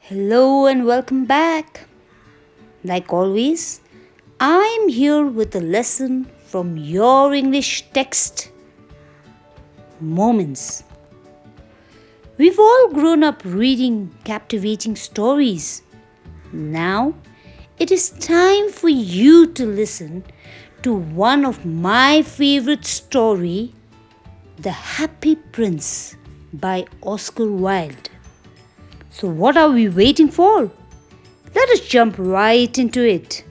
Hello and welcome back. Like always, I'm here with a lesson from your English text, Moments. We've all grown up reading captivating stories. Now, it is time for you to listen to one of my favorite story, The Happy Prince by Oscar Wilde. So what are we waiting for? Let us jump right into it.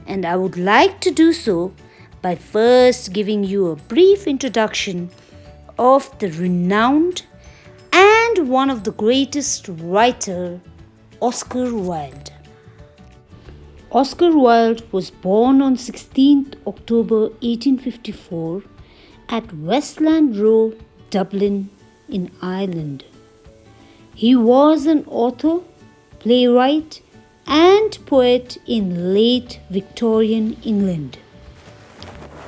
And I would like to do so by first giving you a brief introduction of the renowned and one of the greatest writer, Oscar Wilde. Oscar Wilde was born on 16th October 1854 at Westland Row, Dublin in Ireland. He was an author, playwright, and poet in late Victorian England.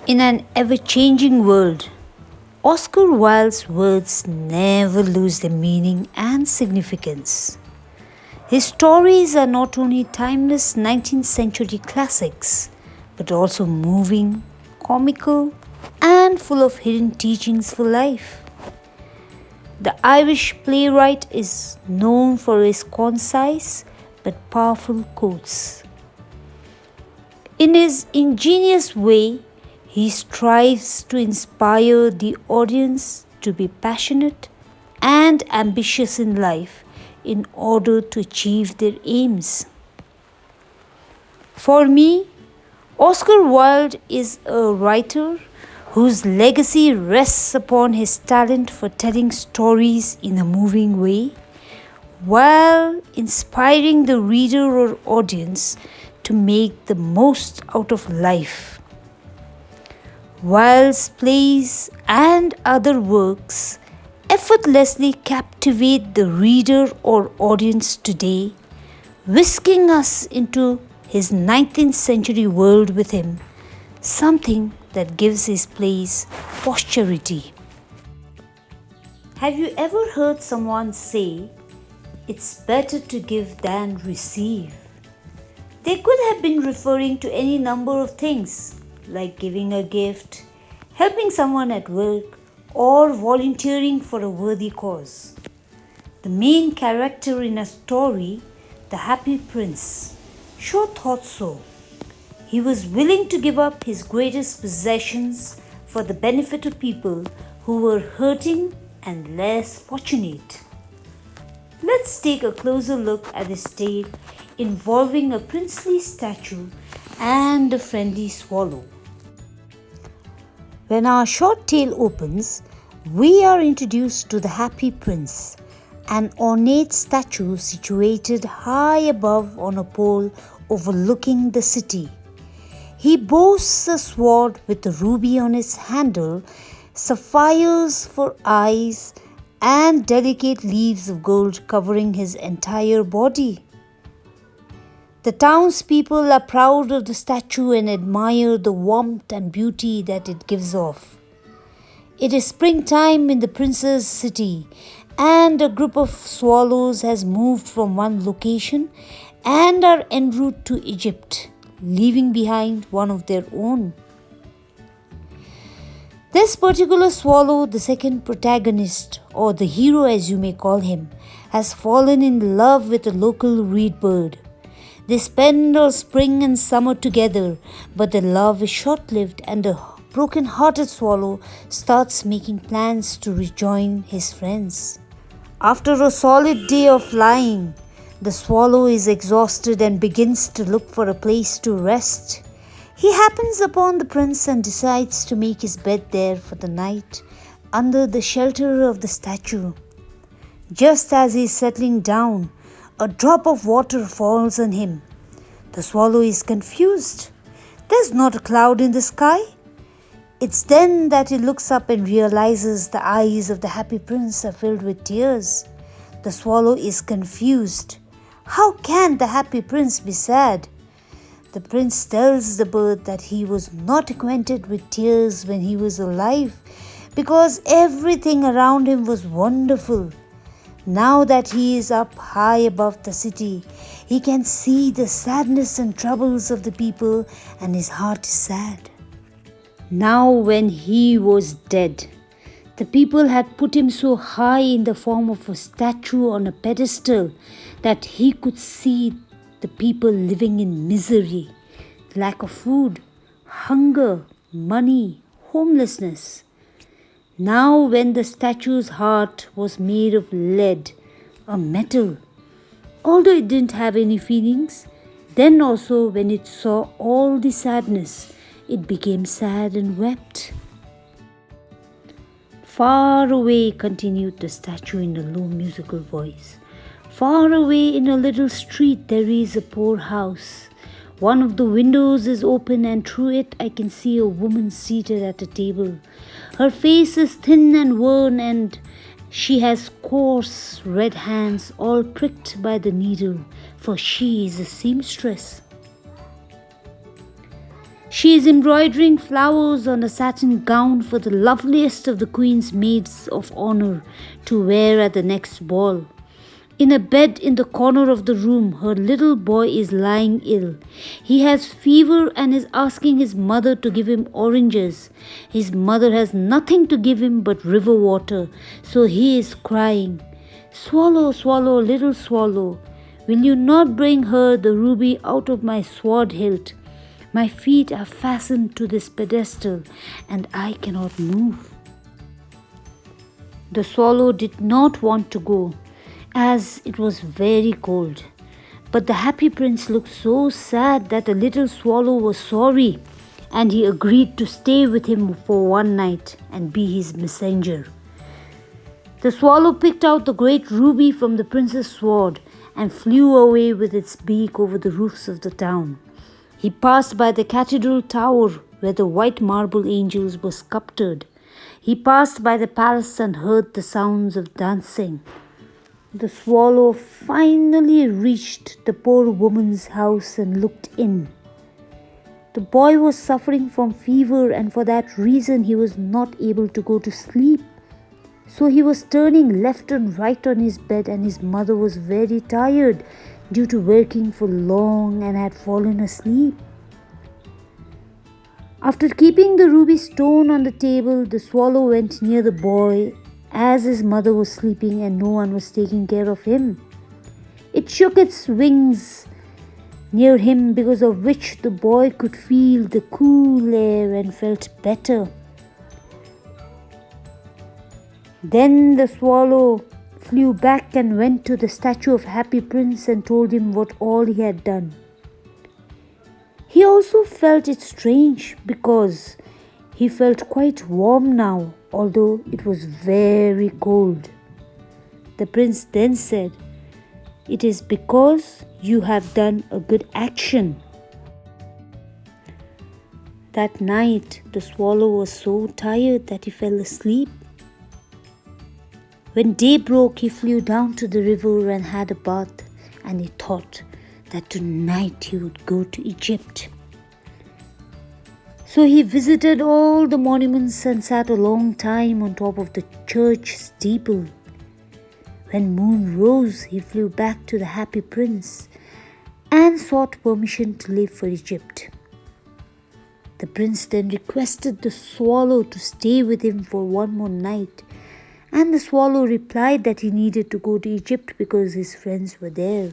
In an ever-changing world, Oscar Wilde's words never lose their meaning and significance. His stories are not only timeless 19th century classics, but also moving, comical, and full of hidden teachings for life. The Irish playwright is known for his concise but powerful quotes. In his ingenious way, he strives to inspire the audience to be passionate and ambitious in life in order to achieve their aims. For me, Oscar Wilde is a writer whose legacy rests upon his talent for telling stories in a moving way, while inspiring the reader or audience to make the most out of life. Wilde's plays and other works effortlessly captivate the reader or audience today, whisking us into his 19th century world with him, something that gives his plays posterity. Have you ever heard someone say, "It's better to give than receive"? They could have been referring to any number of things, like giving a gift, helping someone at work, or volunteering for a worthy cause. The main character in a story, the Happy Prince, sure thought so. He was willing to give up his greatest possessions for the benefit of people who were hurting and less fortunate. Let's take a closer look at this tale involving a princely statue and a friendly swallow. When our short tale opens, we are introduced to the Happy Prince, an ornate statue situated high above on a pole overlooking the city. He boasts a sword with a ruby on its handle, sapphires for eyes, and delicate leaves of gold covering his entire body. The townspeople are proud of the statue and admire the warmth and beauty that it gives off. It is springtime in the prince's city, and a group of swallows has moved from one location and are en route to Egypt, leaving behind one of their own. This particular swallow, the second protagonist, or the hero as you may call him, has fallen in love with a local reed bird. They spend all spring and summer together, but their love is short-lived and the broken-hearted swallow starts making plans to rejoin his friends. After a solid day of flying, the swallow is exhausted and begins to look for a place to rest. He happens upon the prince and decides to make his bed there for the night under the shelter of the statue. Just as he is settling down, a drop of water falls on him. The swallow is confused. There's not a cloud in the sky. It's then that he looks up and realizes the eyes of the Happy Prince are filled with tears. The swallow is confused. How can the Happy Prince be sad? The prince tells the bird that he was not acquainted with tears when he was alive because everything around him was wonderful. Now that he is up high above the city, he can see the sadness and troubles of the people, and his heart is sad. Now, when he was dead, the people had put him so high in the form of a statue on a pedestal that he could see the people living in misery, lack of food, hunger, money, homelessness. Now, when the statue's heart was made of lead, a metal, although it didn't have any feelings, then also when it saw all the sadness, it became sad and wept. Far away, continued the statue in a low musical voice. Far away in a little street there is a poor house. One of the windows is open, and through it I can see a woman seated at a table. Her face is thin and worn, and she has coarse red hands all pricked by the needle, for she is a seamstress. She is embroidering flowers on a satin gown for the loveliest of the queen's maids of honor to wear at the next ball. In a bed in the corner of the room, her little boy is lying ill. He has fever and is asking his mother to give him oranges. His mother has nothing to give him but river water, so he is crying, "Swallow, swallow, little swallow, will you not bring her the ruby out of my sword hilt? My feet are fastened to this pedestal, and I cannot move." The swallow did not want to go, as it was very cold. But the happy prince looked so sad that the little swallow was sorry, and he agreed to stay with him for one night and be his messenger. The swallow picked out the great ruby from the prince's sword and flew away with its beak over the roofs of the town. He passed by the cathedral tower where the white marble angels were sculptured. He passed by the palace and heard the sounds of dancing. The swallow finally reached the poor woman's house and looked in. The boy was suffering from fever, and for that reason he was not able to go to sleep. So he was turning left and right on his bed, and his mother was very tired due to working for long and had fallen asleep. After keeping the ruby stone on the table, the swallow went near the boy as his mother was sleeping and no one was taking care of him. It shook its wings near him, because of which the boy could feel the cool air and felt better. Then the swallow flew back and went to the statue of Happy Prince and told him what all he had done. He also felt it strange, because he felt quite warm now, although it was very cold. The prince then said, "It is because you have done a good action." That night, the swallow was so tired that he fell asleep. When day broke, he flew down to the river and had a bath, and he thought that tonight he would go to Egypt. So he visited all the monuments and sat a long time on top of the church steeple. When moon rose, he flew back to the happy prince and sought permission to leave for Egypt. The prince then requested the swallow to stay with him for one more night, and the swallow replied that he needed to go to Egypt because his friends were there.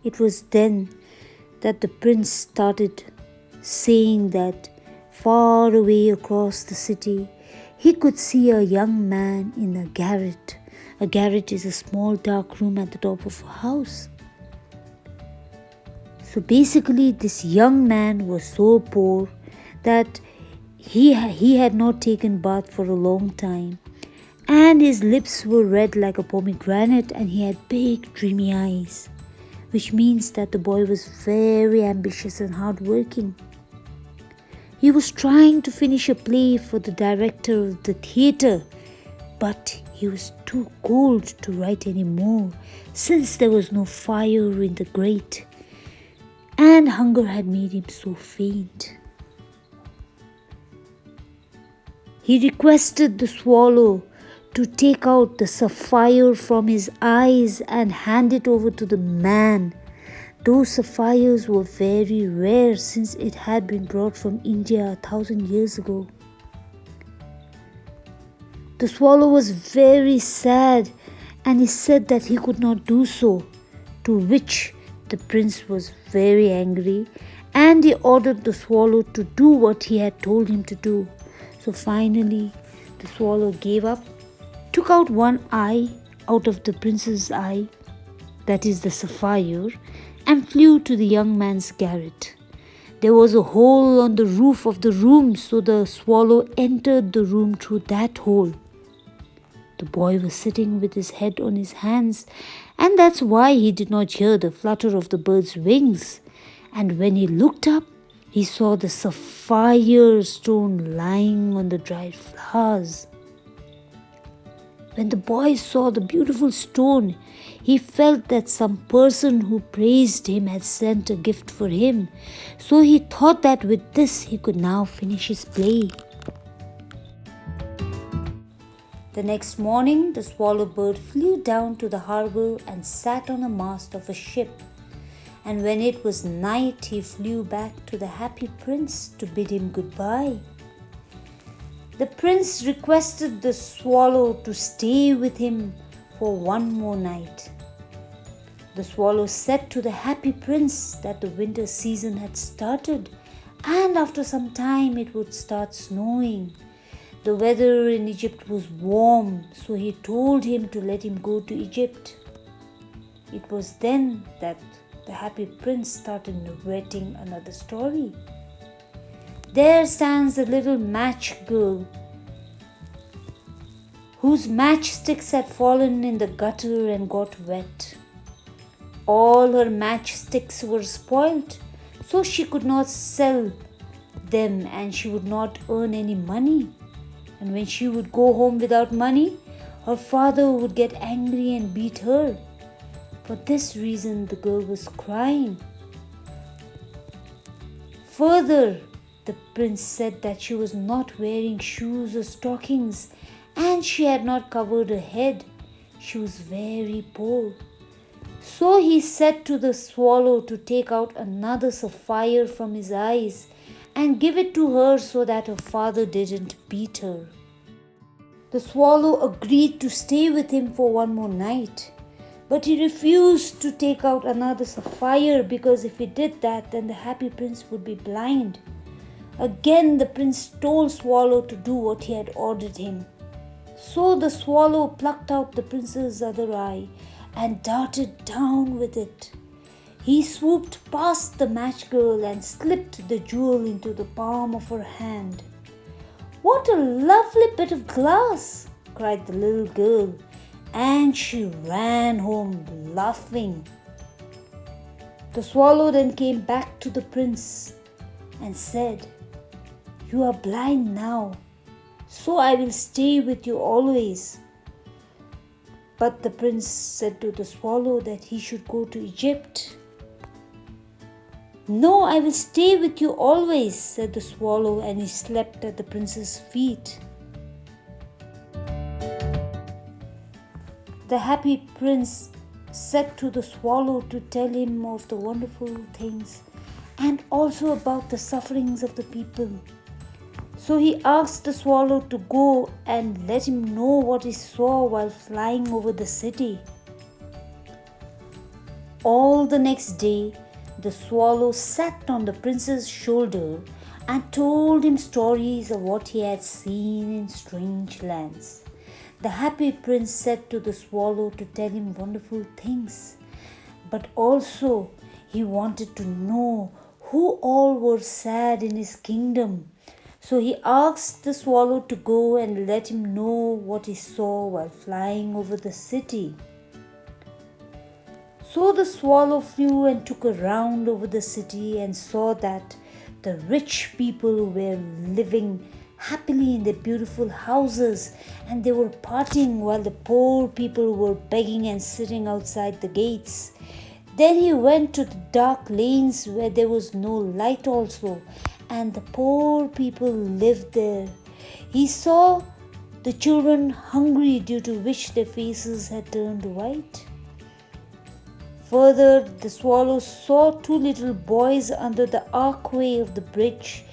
It was then that the prince started saying that far away across the city, he could see a young man in a garret. A garret is a small dark room at the top of a house. So basically, this young man was so poor that he had not taken bath for a long time, and his lips were red like a pomegranate, and he had big dreamy eyes, which means that the boy was very ambitious and hardworking. He was trying to finish a play for the director of the theatre, but he was too cold to write any more, since there was no fire in the grate, and hunger had made him so faint. He requested the swallow to take out the sapphire from his eyes and hand it over to the man. Those sapphires were very rare since it had been brought from India 1,000 years ago. The swallow was very sad and he said that he could not do so, to which the prince was very angry and he ordered the swallow to do what he had told him to do. So finally, the swallow gave up, took out one eye out of the prince's eye, that is the sapphire, and flew to the young man's garret. There was a hole on the roof of the room, so the swallow entered the room through that hole. The boy was sitting with his head on his hands, and that's why he did not hear the flutter of the bird's wings. And when he looked up, he saw the sapphire stone lying on the dried flowers. When the boy saw the beautiful stone, he felt that some person who praised him had sent a gift for him. So he thought that with this he could now finish his play. The next morning, the swallow bird flew down to the harbor and sat on the mast of a ship. And when it was night, he flew back to the happy prince to bid him goodbye. The prince requested the swallow to stay with him for one more night. The swallow said to the happy prince that the winter season had started and after some time it would start snowing. The weather in Egypt was warm, so he told him to let him go to Egypt. It was then that the happy prince started narrating another story. There stands a little match girl whose matchsticks had fallen in the gutter and got wet. All her matchsticks were spoilt, so she could not sell them and she would not earn any money. And when she would go home without money, her father would get angry and beat her. For this reason, the girl was crying. Further, the prince said that she was not wearing shoes or stockings and she had not covered her head. She was very poor. So he said to the swallow to take out another sapphire from his eyes and give it to her so that her father didn't beat her. The swallow agreed to stay with him for one more night, but he refused to take out another sapphire because if he did that, then the happy prince would be blind. Again, the prince told Swallow to do what he had ordered him. So the swallow plucked out the prince's other eye and darted down with it. He swooped past the match girl and slipped the jewel into the palm of her hand. "What a lovely bit of glass!" cried the little girl, and she ran home laughing. The swallow then came back to the prince and said, "You are blind now, so I will stay with you always." But the prince said to the swallow that he should go to Egypt. "No, I will stay with you always," said the swallow, and he slept at the prince's feet. The happy prince said to the swallow to tell him of the wonderful things and also about the sufferings of the people. So he asked the swallow to go and let him know what he saw while flying over the city. All the next day, the swallow sat on the prince's shoulder and told him stories of what he had seen in strange lands. The happy prince said to the swallow to tell him wonderful things, but also he wanted to know who all were sad in his kingdom. So he asked the swallow to go and let him know what he saw while flying over the city. So the swallow flew and took a round over the city and saw that the rich people were living happily in their beautiful houses and they were partying while the poor people were begging and sitting outside the gates. Then he went to the dark lanes where there was no light also, and the poor people lived there. He saw the children hungry due to which their faces had turned white. Further, the swallow saw two little boys under the archway of the bridge.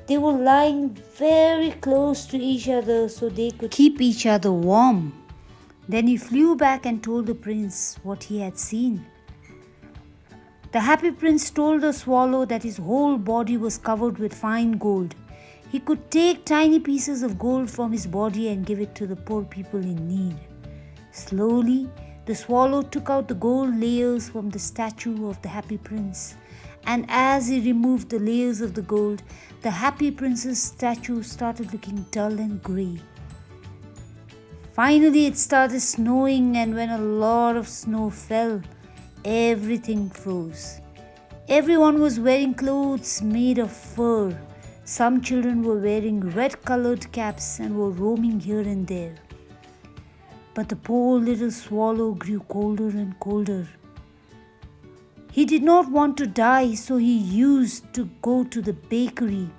They were lying very close to each other so they could keep each other warm. Then he flew back and told the prince what he had seen. The happy prince told the swallow that his whole body was covered with fine gold. He could take tiny pieces of gold from his body and give it to the poor people in need. Slowly, the swallow took out the gold layers from the statue of the happy prince. And as he removed the layers of the gold, the happy prince's statue started looking dull and grey. Finally, it started snowing, and when a lot of snow fell, everything froze. Everyone was wearing clothes made of fur. Some children were wearing red-colored caps and were roaming here and there. But the poor little swallow grew colder and colder. He did not want to die, so he used to go to the bakery.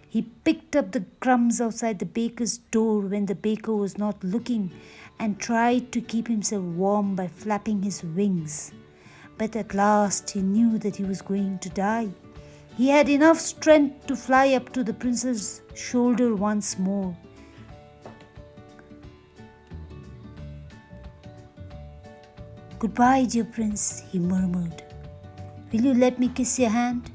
He picked up the crumbs outside the baker's door when the baker was not looking and tried to keep himself warm by flapping his wings. But at last he knew that he was going to die. He had enough strength to fly up to the prince's shoulder once more. "Goodbye, dear prince," he murmured. "Will you let me kiss your hand?"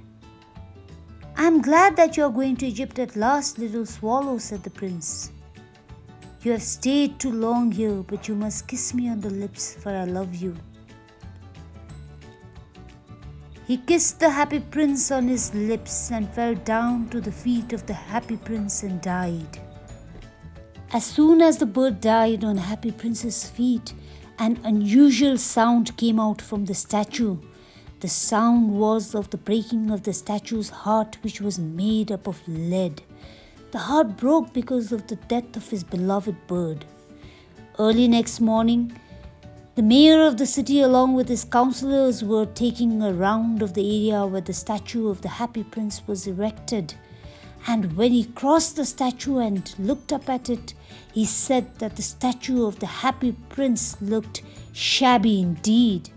"I am glad that you are going to Egypt at last, little swallow," said the prince. "You have stayed too long here, but you must kiss me on the lips, for I love you." He kissed the happy prince on his lips and fell down to the feet of the happy prince and died. As soon as the bird died on the happy prince's feet, an unusual sound came out from the statue. The sound was of the breaking of the statue's heart, which was made up of lead. The heart broke because of the death of his beloved bird. Early next morning, the mayor of the city along with his councillors were taking a round of the area where the statue of the happy prince was erected. And when he crossed the statue and looked up at it, he said that the statue of the happy prince looked shabby indeed.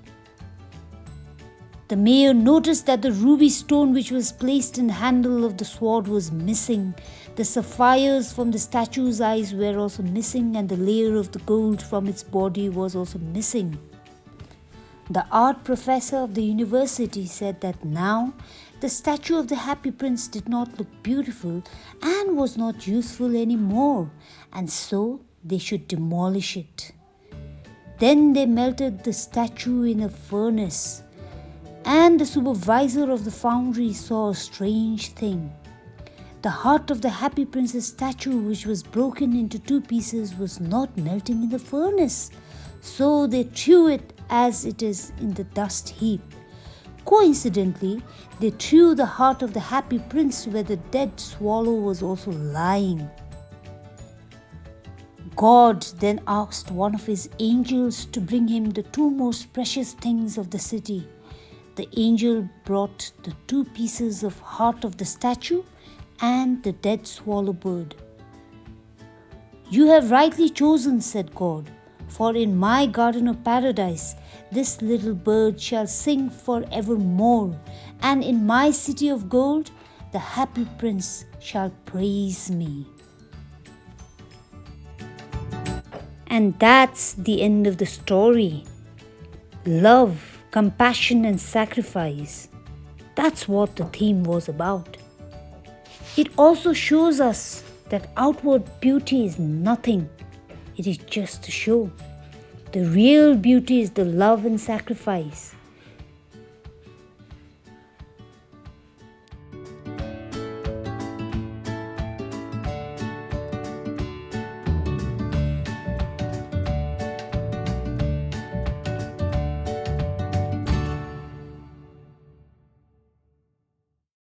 The mayor noticed that the ruby stone which was placed in the handle of the sword was missing. The sapphires from the statue's eyes were also missing, and the layer of the gold from its body was also missing. The art professor of the university said that now the statue of the happy prince did not look beautiful and was not useful anymore, and so they should demolish it. Then they melted the statue in a furnace, and the supervisor of the foundry saw a strange thing. The heart of the happy prince's statue, which was broken into two pieces, was not melting in the furnace, so they threw it as it is in the dust heap. Coincidentally, they threw the heart of the happy prince where the dead swallow was also lying. God then asked one of his angels to bring him the two most precious things of the city. The angel brought the two pieces of heart of the statue and the dead swallow bird. "You have rightly chosen," said God, "for in my garden of paradise this little bird shall sing forevermore, and in my city of gold the happy prince shall praise me." And that's the end of the story. Love, compassion and sacrifice. That's what the theme was about. It also shows us that outward beauty is nothing. It is just a show. The real beauty is the love and sacrifice.